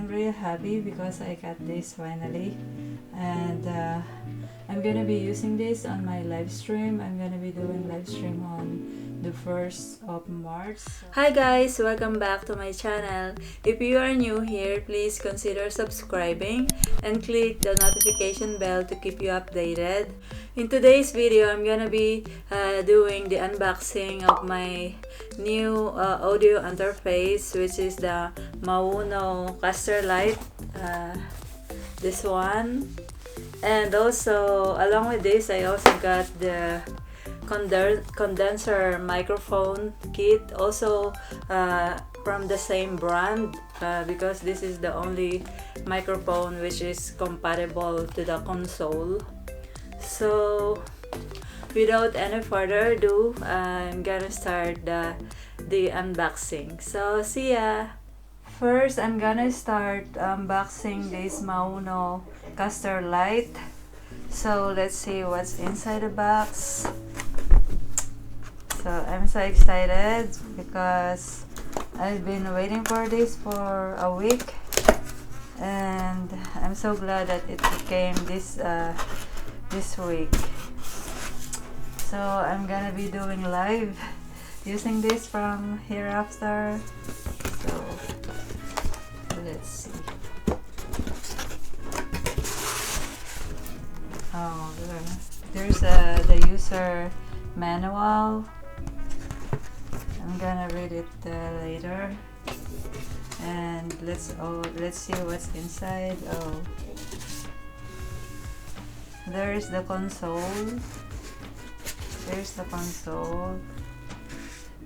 I'm really happy because I got this finally, and I'm gonna be using this on my live stream. I'm gonna be doing live stream on the 1st of March. Hi guys, welcome back to my channel. If you are new here, please consider subscribing and click the notification bell to keep you updated. In today's video, I'm gonna be doing the unboxing of my new audio interface, which is the Maonocaster Lite, this one. And also, along with this, I also got the Condenser Microphone Kit, also from the same brand, because this is the only microphone which is compatible to the console. So without any further ado, I'm gonna start the unboxing. So see ya! First, I'm gonna start unboxing this Maonocaster Lite. So let's see what's inside the box. So I'm so excited because I've been waiting for this for a week, and I'm so glad that it came this week. So I'm gonna be doing live using this from hereafter. So let's see. Oh, there's the user manual. I'm gonna read it later. And let's see what's inside. Oh, there's the console. There's the console.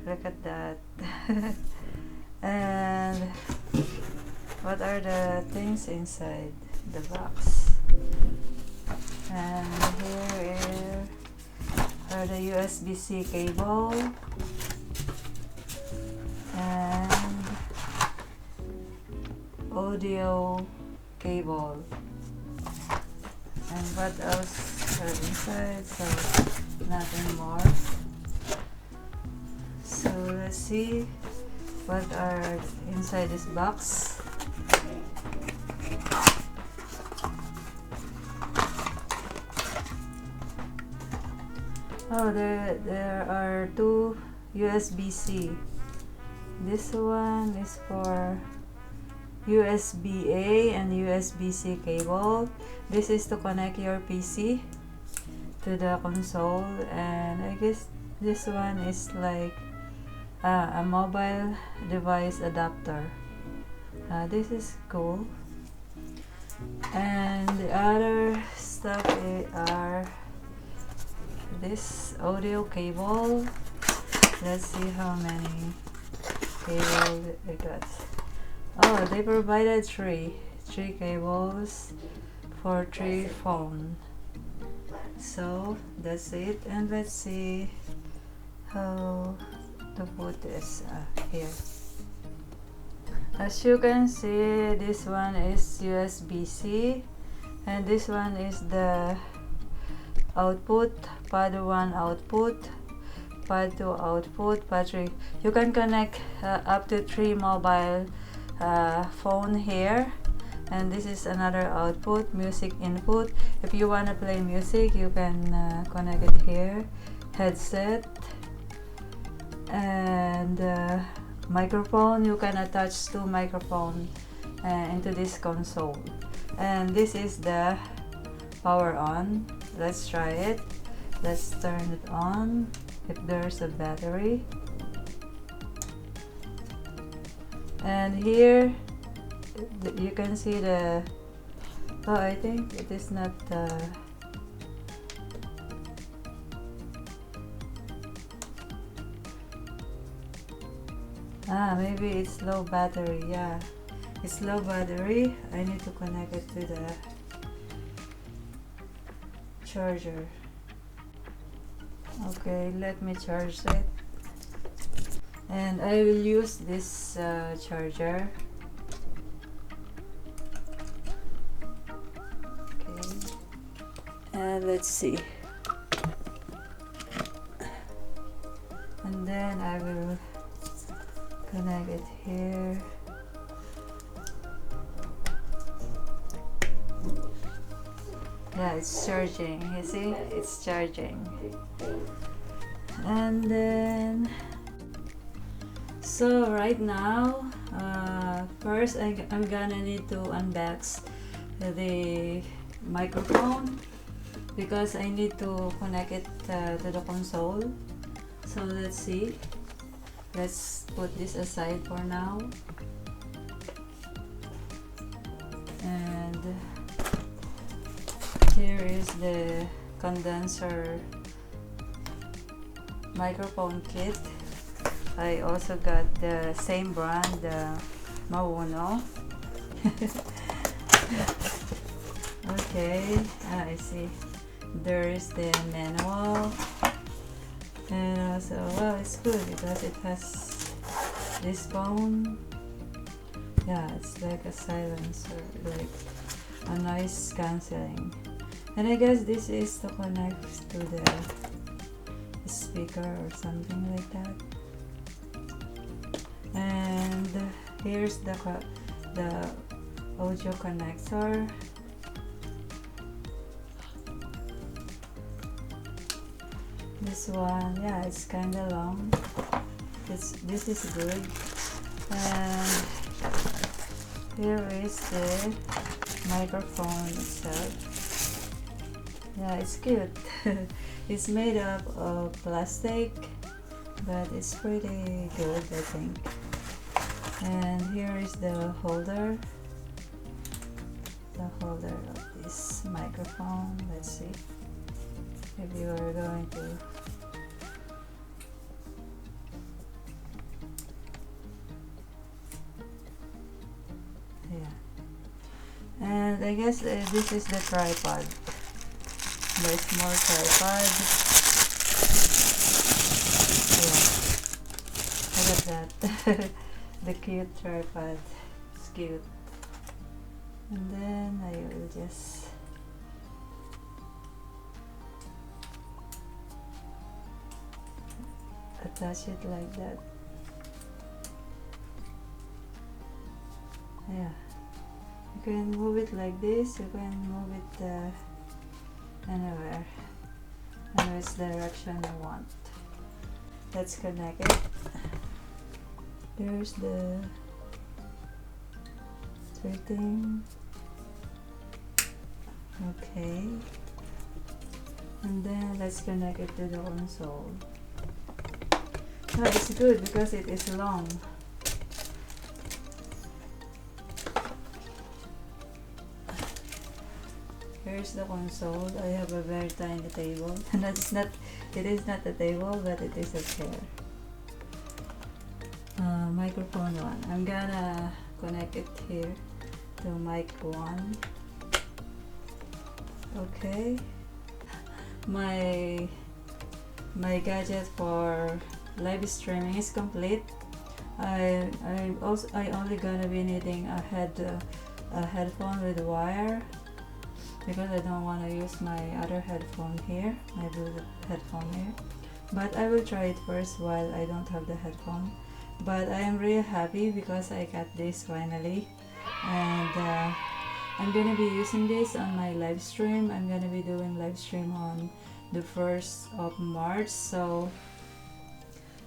Look at that. And what are the things inside the box? And here are the USB-C cable and audio cable. And what else are inside? So nothing more. So let's see what are inside this box. Oh, there are two USB-C. This one is for USB-A and USB-C cable. This is to connect your PC to the console, and I guess this one is like a mobile device adapter. This is cool. And the other stuff are this audio cable. Let's see how many cables I got. Oh, they provided three cables for 3 phones. So that's it, and let's see how to put this here. As you can see, this one is USB-C, and this one is the output, pad 1 output, pad 2 output, pad 3. You can connect up to 3 mobile phone here. And this is another output, music input. If you want to play music, you can connect it here. Headset and microphone. You can attach 2 microphones into this console. And this is the power on. Let's try it. Let's turn it on if there's a battery. And here you can see the, oh, I think it is not maybe it's low battery. Yeah, it's low battery. I need to connect it to the charger. Okay, let me charge it, and I will use this charger. Okay, and let's see, and then I will connect it here. Yeah, it's charging. You see, it's charging. And then, so right now, first I'm gonna need to unbox the microphone because I need to connect it to the console. So let's see. Let's put this aside for now. And here is the condenser microphone kit. I also got the same brand, the Maono. Okay, I see. There is the manual, and also, well, it's good because it has this phone. Yeah, it's like a silencer, like a noise cancelling. And I guess this is to connect to the speaker or something like that. And here's the audio connector. This one, yeah, it's kind of long. This is good. And here is the microphone itself. Yeah, it's cute. It's made up of plastic, but it's pretty good, I think. And here is the holder of this microphone. Let's see if you are going to. Yeah, and I guess this is the tripod, the small tripod. Yeah, look at that. The cute tripod, it's cute. And then I will just attach it like that. Yeah, you can move it like this, you can move it anywhere in which direction you want. Let's connect it. There's the thing. Okay, and then let's connect it to the console. Oh, it's good because it is long. Here's the console. I have a very tiny table. And that's not, it is not a table, but it is a chair. Microphone 1. I'm gonna connect it here to mic 1. Okay. My gadget for live streaming is complete. I only gonna be needing a headphone with wire because I don't want to use my other headphone here, my Bluetooth headphone here. But I will try it first while I don't have the headphone. But I am really happy because I got this finally, and I'm gonna be using this on my live stream. I'm gonna be doing live stream on the 1st of March, so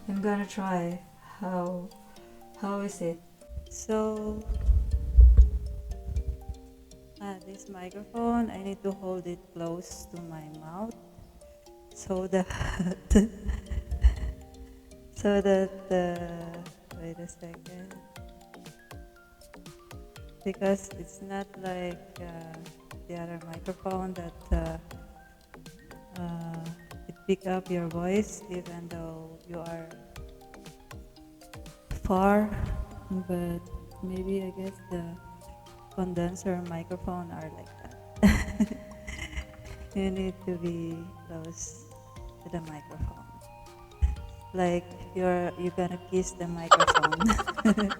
I'm gonna try how is it. So this microphone, I need to hold it close to my mouth so that wait a second, because it's not like the other microphone that it pick up your voice even though you are far. But maybe I guess the condenser microphone are like that. You need to be close to the microphone, like you're gonna kiss the microphone.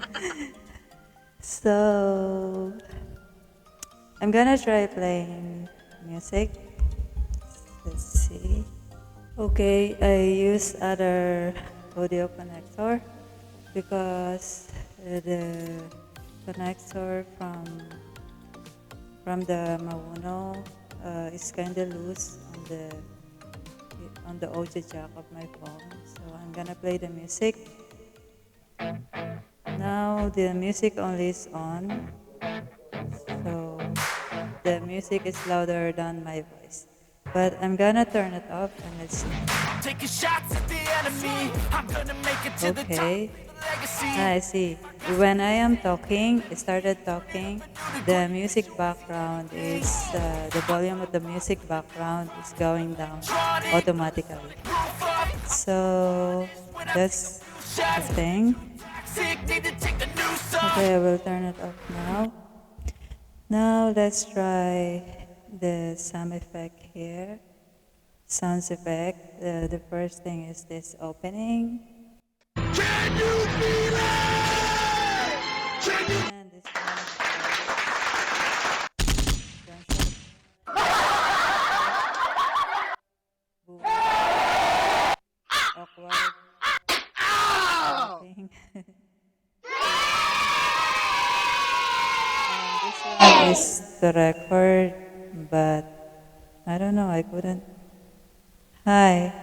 So I'm gonna try playing music. Let's see. Okay, I use other audio connector because the connector from the Maono is kind of loose on the audio jack of my phone. So I'm gonna play the music. Now the music only is on, so the music is louder than my voice. But I'm gonna turn it off and let's see. Taking shots at the enemy. I'm gonna make it to the top. Okay. Legacy. I see. When I am talking, I started talking, the music background is, the volume of the music background is going down automatically. So that's the thing. Okay, I will turn it off now. Now let's try the sound effect here. Sounds effect. The first thing is this opening. Can you feel it? Can you? And this one. Gunshot. Boom. Awkward. Laughing. And this one is the record, but I don't know, I couldn't. Hi,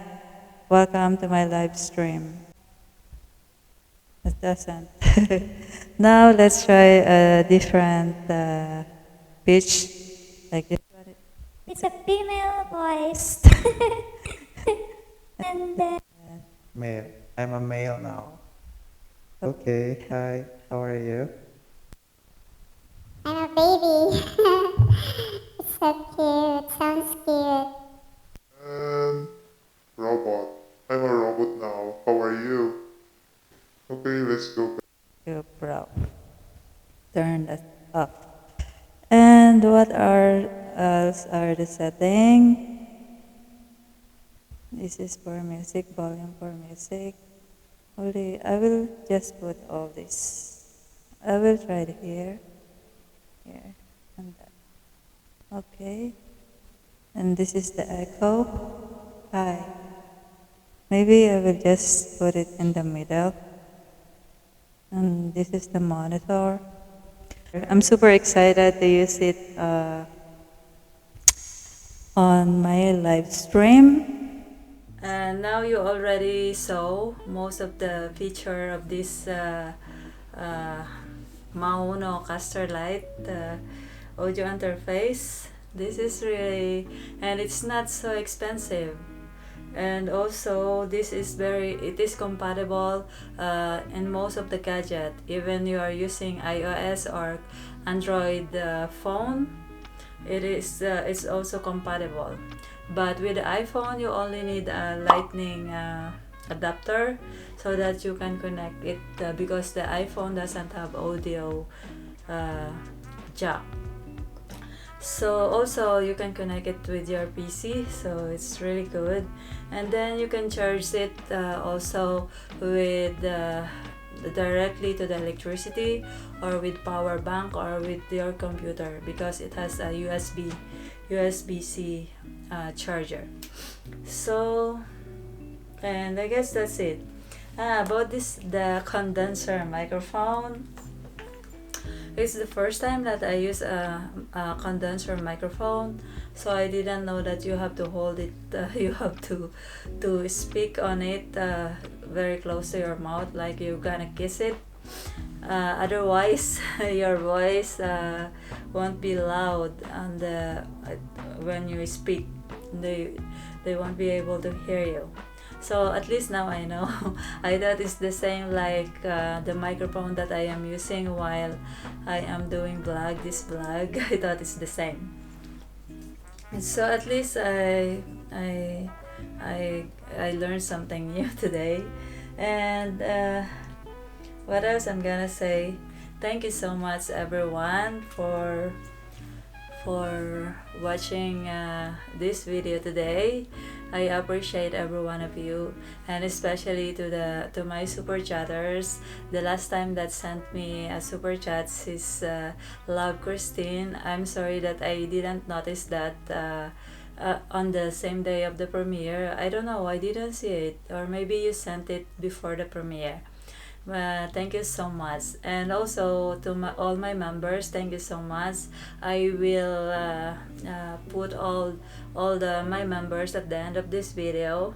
welcome to my live stream. It doesn't. Now let's try a different pitch, like this. It's a female voice. And then Male. I'm a male now. Okay, hi. How are you? I'm a baby. It's so cute. It sounds cute. Robot. I'm a robot now. How are you? Okay, let's go. Pro. Turn that up. And what else are the setting? This is for music, volume for music. Only I will just put all this. I will try it here, and that. Okay. And this is the echo. Hi. Maybe I will just put it in the middle. And this is the monitor. I'm super excited to use it on my live stream. And now you already saw most of the feature of this Maonocaster Lite audio interface. This is really, and it's not so expensive. And also it is compatible in most of the gadget. Even you are using iOS or Android phone, it's also compatible. But with the iPhone, you only need a lightning adapter so that you can connect it because the iPhone doesn't have audio jack. So also you can connect it with your PC, so it's really good. And then you can charge it also with directly to the electricity, or with power bank, or with your computer, because it has a USB-C charger. So, and I guess that's it. About the condenser microphone. It's the first time that I use a condenser microphone, so I didn't know that you have to hold it, you have to speak on it very close to your mouth, like you're gonna kiss it. Otherwise, your voice won't be loud, and when you speak, they won't be able to hear you. So at least now I know. I thought it's the same like the microphone that I am using while I am doing this vlog. I thought it's the same. And so at least I learned something new today. And what else I'm gonna say? Thank you so much everyone for watching this video today. I appreciate every one of you, and especially to my super chatters. The last time that sent me a super chat is Love Christine. I'm sorry that I didn't notice that on the same day of the premiere. I don't know, I didn't see it, or maybe you sent it before the premiere. Thank you so much, and also to all my members, thank you so much. I will put all my members at the end of this video.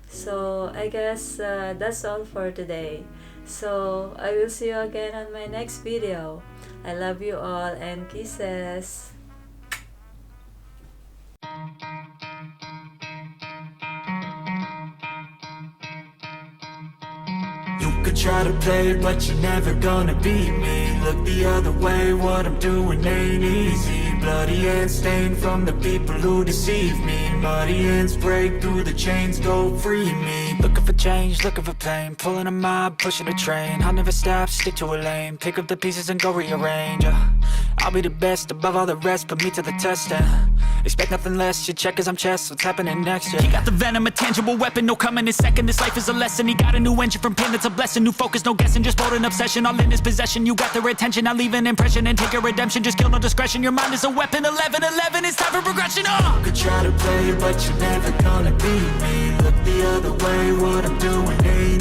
So I guess that's all for today. So I will see you again on my next video. I love you all and kisses. You could try to play, but you're never gonna beat me. Look the other way, what I'm doing ain't easy. Bloody hands stained from the people who deceive me. Muddy hands break through the chains, go free me. Looking for change, looking for pain. Pulling a mob, pushing a train. I'll never stop, stick to a lane. Pick up the pieces and go rearrange. I'll be the best above all the rest, put me to the test and expect nothing less, your check as I'm chess, what's happening next, yeah. He got the venom, a tangible weapon, no coming in second. This life is a lesson, he got a new engine from pain, it's a blessing. New focus, no guessing, just bold and obsession. All in his possession, you got their attention. I'll leave an impression and take a redemption. Just kill, no discretion, your mind is a weapon. 11-11, it's time for progression, You could try to play, but you're never gonna beat me. Look the other way, what I'm doing ain't